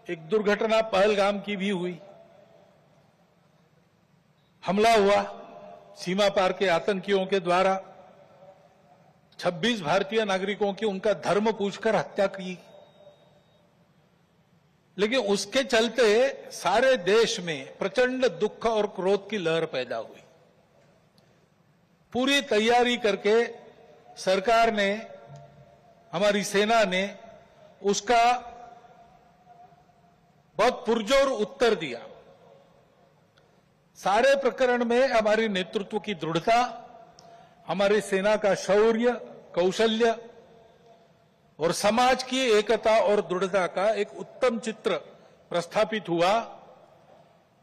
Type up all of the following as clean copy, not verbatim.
एक दुर्घटना पहलगाम की भी हुई, हमला हुआ सीमा पार के आतंकियों के द्वारा, 26 भारतीय नागरिकों की उनका धर्म पूछकर हत्या की। लेकिन उसके चलते सारे देश में प्रचंड दुख और क्रोध की लहर पैदा हुई। पूरी तैयारी करके सरकार ने, हमारी सेना ने उसका बहुत पुरजोर उत्तर दिया। सारे प्रकरण में हमारी नेतृत्व की दृढ़ता, हमारी सेना का शौर्य, कौशल्य और समाज की एकता और दृढ़ता का एक उत्तम चित्र प्रस्थापित हुआ।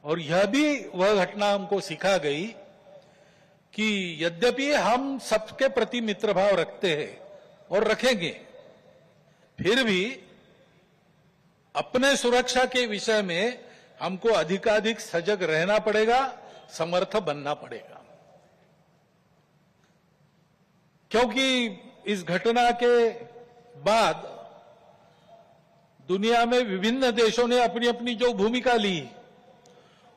और यह भी वह घटना हमको सिखा गई कि यद्यपि हम सबके प्रति मित्रभाव रखते हैं और रखेंगे, फिर भी अपने सुरक्षा के विषय में हमको अधिकाधिक सजग रहना पड़ेगा, समर्थ बनना पड़ेगा। क्योंकि इस घटना के बाद दुनिया में विभिन्न देशों ने अपनी अपनी जो भूमिका ली,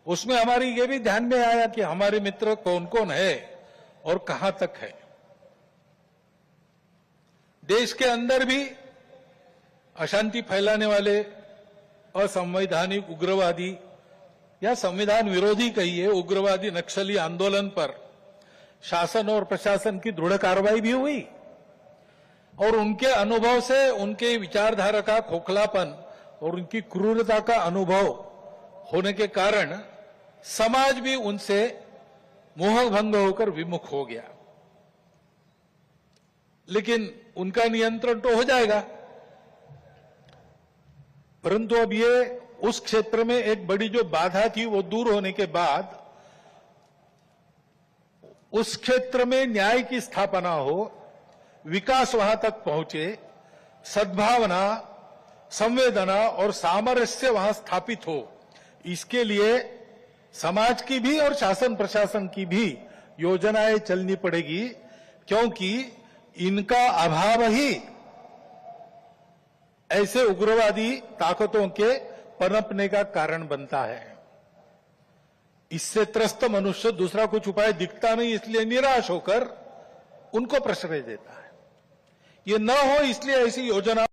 उसमें हमारी ये भी ध्यान में आया कि हमारे मित्र कौन कौन है और कहां तक है। देश के अंदर भी अशांति फैलाने वाले असंवैधानिक उग्रवादी या संविधान विरोधी कहिए उग्रवादी नक्सली आंदोलन पर शासन और प्रशासन की दृढ़ कार्रवाई भी हुई। और उनके अनुभव से, उनके विचारधारा का खोखलापन और उनकी क्रूरता का अनुभव होने के कारण समाज भी उनसे मोहभंग होकर विमुख हो गया। लेकिन उनका नियंत्रण तो हो जाएगा, परंतु अब ये उस क्षेत्र में एक बड़ी जो बाधा थी वो दूर होने के बाद उस क्षेत्र में न्याय की स्थापना हो, विकास वहां तक पहुंचे, सद्भावना, संवेदना और सामरस्य वहां स्थापित हो, इसके लिए समाज की भी और शासन प्रशासन की भी योजनाएं चलनी पड़ेगी। क्योंकि इनका अभाव ही ऐसे उग्रवादी ताकतों के पनपने का कारण बनता है। इससे त्रस्त मनुष्य दूसरा कुछ उपाय दिखता नहीं, इसलिए निराश होकर उनको प्रश्रय देता है। ये न हो इसलिए ऐसी योजना